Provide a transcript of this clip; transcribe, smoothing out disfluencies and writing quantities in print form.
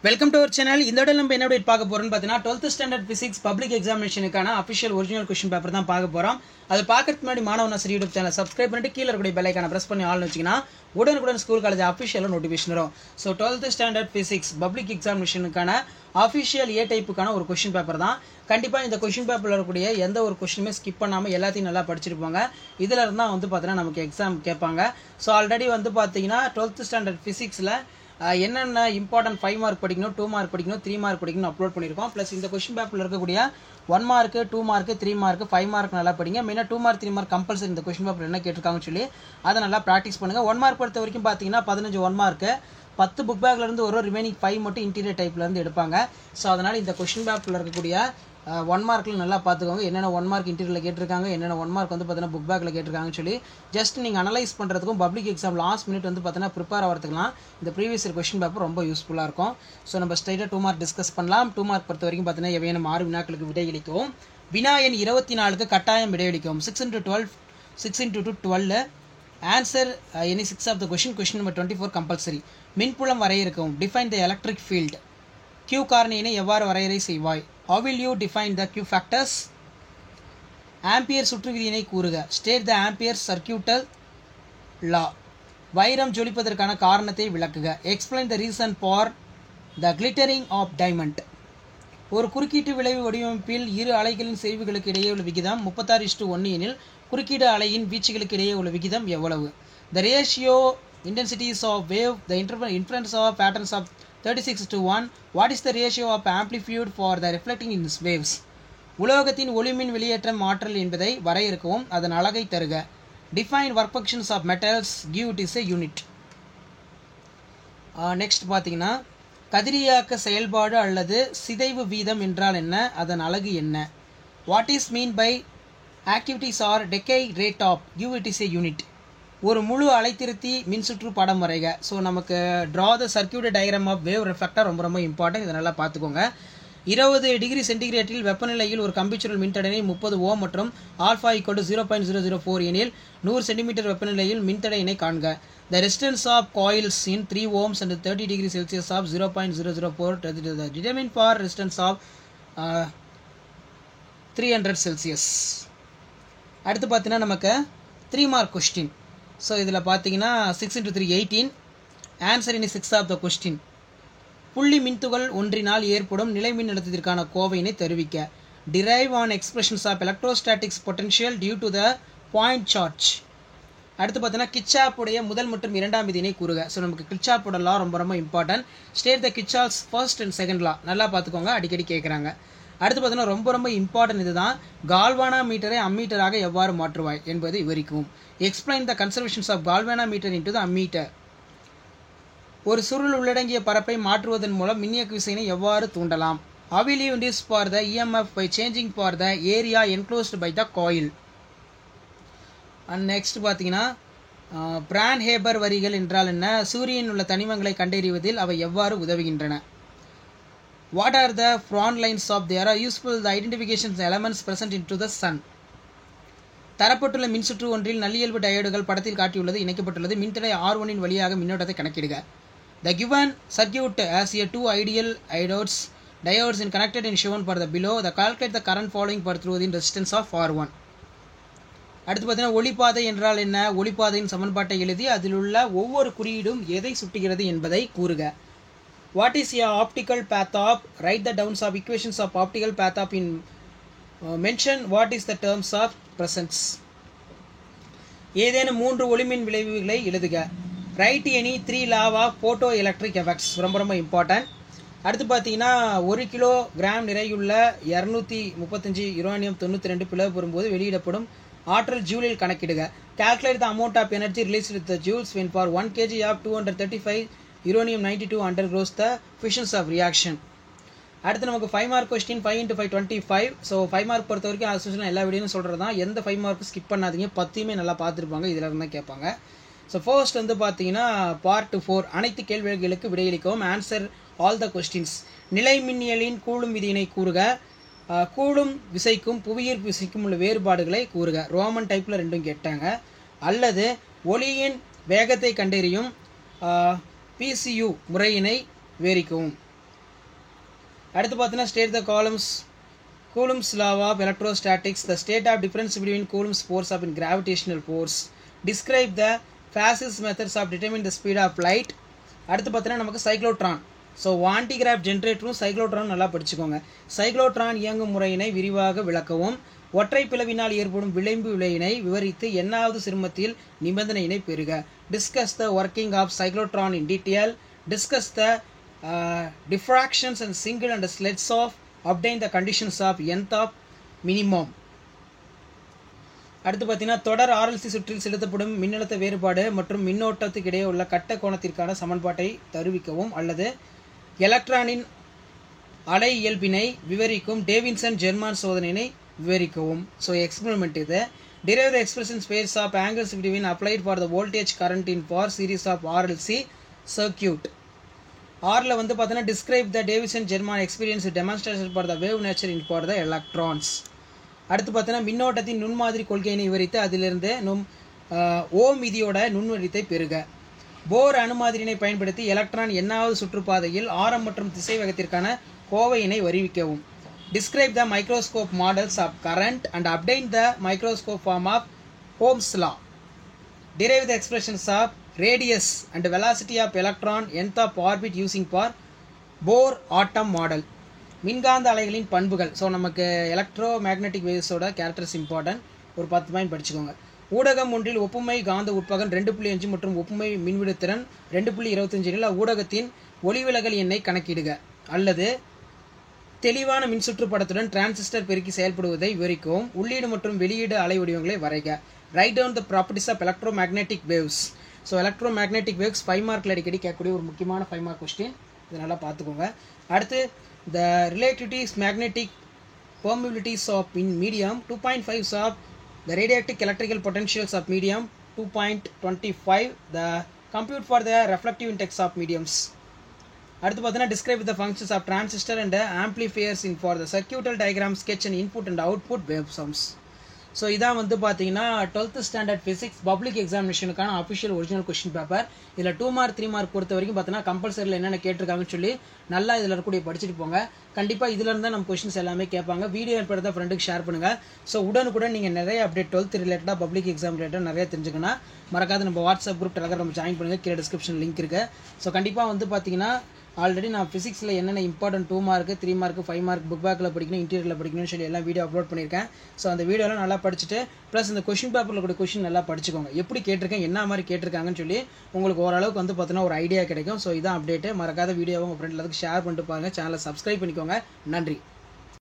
Welcome to our channel. இந்த தடவை நம்ம என்ன அப்டேட் பார்க்க போறோம்னு பார்த்தீங்கன்னா 12th ஸ்டாண்டர்ட் பிசிக்ஸ் பப்ளிக் எக்ஸாமினேஷனுக்கான அபிஷியல் ஒரிஜினல் क्वेश्चन பேப்பர் தான் பார்க்க போறோம். அது பார்க்கறதுக்கு முன்னாடி மாணவனாசிரியர் யூடியூப் சேனலை சப்ஸ்கிரைப் பண்ணிட்டு கீழ இருக்கக்கூடிய பெல் ஐகானை பிரஸ் பண்ணி ஆல்னு வச்சீங்கன்னா உடனுக்குடன் ஸ்கூல் காலேஜ் அபிஷியல் நோட்டிஃபிகேஷன் வரும். So 12th standard physics public எக்ஸாமினேஷனுக்கான அபிஷியல் ஏ டைப்புக்கான ஒரு क्वेश्चन பேப்பர் தான். கண்டிப்பா இந்த क्वेश्चन பேப்பர்ல இருக்கக்கூடிய எந்த ஒரு क्वेश्चनமே ஸ்கிப் பண்ணாம எல்லாத்தையும் நல்லா படிச்சிருப்பாங்க. இதுல இருந்தா வந்து பார்த்தீங்கன்னா நமக்கு எக்ஸாம் கேட்பாங்க. ஸோ ஆல்ரெடி வந்து பார்த்தீங்கன்னா 12th ஸ்டாண்டர்ட் பிசிக்ஸ்ல என்னென்ன இம்பார்ட்டன்ட் 5 மார்க் படிக்கணும், 2 மார்க் படிக்கணும், 3 மார்க் படிக்கணும் அப்லோட் பண்ணியிருக்கோம். ப்ளஸ் இந்த क्वेश्चन பேப்பரில் இருக்கக்கூடிய 1 மார்க், 2 மார்க், 3 மார்க், 5 மார்க் நல்லா படிங்க. மெயினாக 2 மார்க் 3 மார்க் கம்பல்சரி இந்த क्वेश्चन பேப்பர் என்ன கேட்டிருக்காங்கன்னு சொல்லி அதை நல்லா ப்ராக்டிஸ் பண்ணுங்கள். 1 மார்க் பொறுத்த வரைக்கும் பார்த்தீங்கன்னா 15 1 மார்க்கு 10 புக் பேக்லேருந்து ஒரு ரிமைனிங் 5 மட்டும் இன்டீரியர் டைப்லேருந்து எடுப்பாங்க. ஸோ அதனால் இந்த क्वेश्चन பேப்பரில் இருக்கக்கூடிய 1 மார்க்கில் நல்லா பார்த்துக்கோங்க. என்னென்ன 1 மார்க் இன்டீரியரில் கேட்டிருக்காங்க, என்னென்ன 1 மார்க் வந்து பார்த்தீங்கன்னா புக் பேக்கில் கேட்டிருக்காங்கன்னு சொல்லி ஜஸ்ட் நீங்கள் அனலைஸ் பண்ணுறதுக்கும் பப்ளிக் எக்ஸாம் லாஸ்ட் மினிட் வந்து பார்த்தீங்கன்னா ப்ரிப்பேர் ஆகிறதுக்குலாம் இந்த ப்ரீவியஸ் இயர் क्वेश्चन பேப்பர் ரொம்ப யூஸ்ஃபுல்லாக இருக்கும். ஸோ நம்ம ஸ்ட்ரைட்டாக 2 மார்க் டிஸ்கஸ் பண்ணலாம். 2 மார்க் பொறுத்த வரைக்கும் பார்த்தீங்கன்னா எவையான 6 வினாக்களுக்கு விடையளிக்கவும், வினா எண் 24க்கு கட்டாயம் விடையளிக்கவும். 6 into 12 6 into 2 12 answer any 6 of the question number 24 compulsory. மின்புலம் வரையறுக்கவும். Define the electric field. Q காரணியினை எவ்வாறு வரையறை செய்வாய்? How will you define the Q factors? Ampere சுற்று விதியினை கூறுக. State the Ampere's circuital law. வைரம் ஜொலிப்பதற்கான காரணத்தை விளக்குக. Explain the reason for the glittering of diamond. ஒரு குறுக்கீட்டு விளைவு வடிவமைப்பில் இரு அலைகளின் செறிவுகளுக்கு இடையே உள்ள விகிதம் 36:1 எனில் குறுக்கீடு அலையின் வீச்சுகளுக்கு இடையே உள்ள விகிதம் எவ்வளவு? The ratio intensities of wave, the influence of patterns of 36:1. What is the ratio of amplitude for the reflecting in waves? உலோகத்தின் ஒளிமின் வெளியேற்றம் ஆற்றல் என்பதை வரையறுக்கவும், அதன் அலகை தருக. Define work functions of metals, give it is a unit. Next பார்த்தீங்கன்னா கதிரியாக்க செயல்பாடு அல்லது சிதைவு வீதம் என்றால் என்ன, அதன் அலகு என்ன? What is mean by activities or decay rate of, give it is a unit. ஒரு முழு அலைத்திருத்தி மின்சுற்று படம் வரைக. ஸோ நமக்கு draw the circuit diagram of wave reflector ரொம்ப இம்பார்ட்டன்ட். இதை நல்லா பார்த்துக்கோங்க. 20 டிகிரி சென்டிகிரேட்டில் வெப்பநிலையில் ஒரு கம்பிச்சுருள் மின்தடையை 30 ஓம் மற்றும் ஆல்ஃபா = 0.004 எனில் 100 சென்டிமீட்டர் வெப்பநிலையில் மின்தடையினை காண்க. The resistance of coils in 3 ohms and 30 degree Celsius of 0.004 determine for resistance of 300 Celsius. அடுத்து பார்த்தீங்கன்னா நமக்கு 3 மார்க் கொஸ்டின். ஸோ இதில் பார்த்தீங்கன்னா 6 into 3 18. ஆன்சர் இனி 6 ஆஃப் த கொஸ்டின். புள்ளி மின்துகள் ஒன்றினால் ஏற்படும் நிலை மின் அழுத்தத்திற்கான கோவையினை தெரிவிக்க. Derive an expressions of electrostatics potential due to the point charge. அடுத்து பார்த்தீங்கன்னா கிச்சாப்புடைய முதல் மற்றும் இரண்டாம் விதியினை கூறுக. ஸோ நமக்கு கிச்சாப்போட லா ரொம்ப important. State the Kirchhoff's first and second law. நல்லா பார்த்துக்கோங்க, அடிக்கடி கேட்குறாங்க. அடுத்து பார்த்தீங்கன்னா ரொம்ப இம்பார்ட்டன்ட் இதுதான். கால்வானா மீட்டரை அம்மீட்டராக எவ்வாறு மாற்றுவாய் என்பதை விவரிக்கவும். Explain the conservations of galvanometer into the ammeter. ஒரு சுருள் உள்ளடங்கிய பரப்பை மாற்றுவதன் மூலம் மின்னியக்கு விசையினை எவ்வாறு தூண்டலாம்? How will you induce for the EMF by changing for the area enclosed by the coil? And next பார்த்தீங்கன்னா பிரான்ஹேபர் வரிகள் என்றால் என்ன? சூரியனில் உள்ள தனிமங்களை கண்டறிவதில் அவை எவ்வாறு உதவுகின்றன? What are the front lines of there are useful the identification elements present into the sun? தரப்பட்டுள்ள மின்சுற்று ஒன்றில் நல்லியல்பு டயோடுகள் படத்தில் காட்டியுள்ளது இணைக்கப்பட்டுள்ளது. மின்தடை R1 இன் வழியாக மின்னோட்டத்தை கணக்கிடுக. The given circuit has a 2 ideal diodes in connected and shown for the below. The calculate the current following for through the resistance of R1. அடுத்து பார்த்தீங்கன்னா ஒளிப்பாதை என்றால் என்ன? ஒளிப்பாதையின் சமன்பாட்டை எழுதி அதில் உள்ள ஒவ்வொரு குறியீடும் எதை சுட்டுகிறது என்பதை கூறுக. What is a optical path of? Write the downs of equations of optical path of in mention what is the terms of presence. ஏதேனும் 3 ஒளிமின் விளைவுகளை எழுதுக. Right any 3 law of photoelectric effects. ரொம்ப இம்பார்ட்டன்ட். அடுத்து பார்த்தீங்கன்னா 1 கிலோகிராம் நிறையுள்ள 235 uranium 92 பிளவு பெறும்போது வெளியிடப்படும் ஆற்றல் ஜூலில் கணக்கிடுக. Calculate the amount of energy released with the joules when for 1 kg of 235 uranium 92 undergoes the fissions of reaction. அடுத்து நமக்கு 5 mark question 5 into 5 25. So 5 mark பொறுத்த வரைக்கும் ஆஸ் எல்லா வீடியோவும் சொல்கிறது தான். எந்த 5 மார்க்கும் ஸ்கிப் பண்ணாதீங்க. 10யுமே நல்லா பார்த்துருப்பாங்க. இதில் இருந்தால் கேட்பாங்க. ஸோ ஃபர்ஸ்ட் வந்து பார்த்தீங்கன்னா பார்ட் 4 அனைத்து கேள்விகளுக்கு விடையளிக்கவும். Answer all the questions. நிலை மின்னியலின் கூலும் விதியினை கூறுக. கூலும் விசைக்கும் புவியீர்ப்பு விசைக்கும் உள்ள வேறுபாடுகளை கூறுக. ரோமன் டைப்பில் ரெண்டும் கேட்டாங்க. அல்லது ஒளியின் வேகத்தை கண்டறியும் PCU முறையினை விவரிக்கவும். அடுத்து பார்த்தீங்கன்னா state the Coulomb's law of electrostatics, the state of difference between Coulomb's force of gravitational force. Describe the phases methods of determining the speed of light. அடுத்து பார்த்தீங்கன்னா நமக்கு சைக்ளோட்ரான். ஸோ வாண்டிகிராஃப் ஜென்ரேட்டரும் சைக்ளோட்ரான் நல்லா படிச்சுக்கோங்க. Cyclotron இயங்கும் முறையினை விரிவாக விளக்கவும். ஒற்றை பிளவினால் ஏற்படும் விளைவு விலையினை விவரித்து எண்ணாவது சிறுமத்தில் நிபந்தனையினை பெறுக. Discuss the working of cyclotron in detail. Discuss the diffractions and single and sleds of obtain the conditions of nth of minimum. அடுத்து பார்த்தீங்கன்னா தொடர் RLC சுற்றில் செலுத்தப்படும் மின்னழுத்த வேறுபாடு மற்றும் மின்னோட்டத்துக்கு இடையே உள்ள கட்ட கோணத்திற்கான சமன்பாட்டை தருவிக்கவும் அல்லது எலக்ட்ரானின் அலை இயல்பினை விவரிக்கும் டேவின்சன் ஜெர்மான் சோதனையினை விவரிக்கவும். ஸோ எக்ஸ்பெரிமெண்ட் இது. derive the expression space of angles between applied for the voltage current in for series of RLC circuit. ஆரில் வந்து பார்த்தீங்கன்னா describe the Davisson Germer experience demonstration for the wave nature in for the electrons. அடுத்து பார்த்தீங்கன்னா மின்னோட்டத்தின் நுண்மாதிரி கொள்கையினை விவரித்து அதிலிருந்து ஓம் விதியோட நுண்வடித்தை பெறுக. போர் அணுமாதிரியினை பயன்படுத்தி எலக்ட்ரான் எண்ணாவது சுற்றுப்பாதையில் ஆரம் மற்றும் திசைவேகத்திற்கான கோவையினை வருவிக்கவும். Describe the microscope models of current and obtain the microscope form of Ohm's law. Derive the expressions of radius and velocity of electron nth of orbit using for Bohr atom model. மின்காந்த அலைகளின் பண்புகள். So நமக்கு electro magnetic வேவ்ஸோட characters important. ஒரு 10 point படிச்சுக்கோங்க. ஊடகம் ஒன்றில் ஒப்புமை காந்த உட்பகன் 2.5 மற்றும் ஒப்புமை மின்விடுத்திறன் 2.25 ஊடகத்தின் ஒளிவிலகல் எண்ணை கணக்கிடுக. அல்லது தெளிவான மின்சுற்று படத்துடன் டிரான்சிஸ்டர் பெருக்கி செயல்படுவதை விவரிக்கவும். உள்ளீடு மற்றும் வெளியீடு அலை வடிவங்களை வரைக. Write down the properties of electromagnetic waves. So electromagnetic waves 5 மார்க்கில் அடிக்கடி கேட்கக்கூடிய ஒரு முக்கியமான 5 மார்க் கொஸ்டின். இது நல்லா பார்த்துக்கோங்க. அடுத்து the relativities magnetic permeabilities of in medium 2.5 of the radioactive electrical potentials of medium 2.25 the compute for the reflective index of mediums. அடுத்து பார்த்தீங்கன்னா describe the functions of transistor and amplifiers in for the circuital diagram sketch and input and output wave sums. So இதான் வந்து பார்த்தீங்கன்னா 12th standard physics public எக்ஸாமினேஷனுக்கான official original question paper. இதில் 2 mark 3 mark பொறுத்த வரைக்கும் பார்த்தீங்கன்னா கம்பல்சரியில் என்னென்ன கேட்டிருக்காங்கன்னு சொல்லி நல்லா இதில் இருக்கக்கூடிய படிச்சுட்டு போங்க. கண்டிப்பாக இதில் இருந்தால் நம்ம கொஸ்டின்ஸ் எல்லாமே கேட்பாங்க. வீடியோ எடுப்பதை ஃப்ரெண்டுக்கு ஷேர் பண்ணுங்கள். ஸோ உடனுக்குடன் நீங்கள் நிறைய அப்டேட் 12th ரிலேட்டடாக பப்ளிக் எக்ஸாம் ரிலேட்டடாக நிறைய தெரிஞ்சுக்கணும். மறக்காத நம்ம வாட்ஸ்அப் குரூப் டெலகிராம் நம்ம ஜாயின் பண்ணுங்கள். கீழே டிஸ்கிரிப்ஷன் லிங்க் இருக்குது. ஸோ கண்டிப்பாக வந்து பார்த்தீங்கன்னா ஆல்ரெடி நான் ஃபிசிக்ஸில் என்னென்ன important 2 mark 3 mark 5 mark book பேக்கில் படிக்கணும், இன்டீரியரில் படிக்கணும்னு சொல்லி எல்லாம் வீடியோ அப்லோட் பண்ணியிருக்கேன். ஸோ அந்த வீடியோலாம் நல்லா படிச்சுட்டு ப்ளஸ் இந்த கொஷின் பேப்பரில் கூட கொஷின் நல்லா படிச்சுக்கோங்க. எப்படி கேட்டிருக்கேன், என்ன மாதிரி கேட்டிருக்காங்கன்னு சொல்லி உங்களுக்கு ஓரளவுக்கு வந்து பார்த்தீங்கன்னா ஒரு ஐடியா கிடைக்கும். ஸோ இதான் அப்டேட்டு. மறக்காத வீடியோவை உங்கள் ஃப்ரெண்ட் எல்லாத்துக்கும் ஷேர் பண்ணிட்டு பாருங்கள். சேனலை சப்ஸ்கிரைப் பண்ணிக்கோங்க. நன்றி.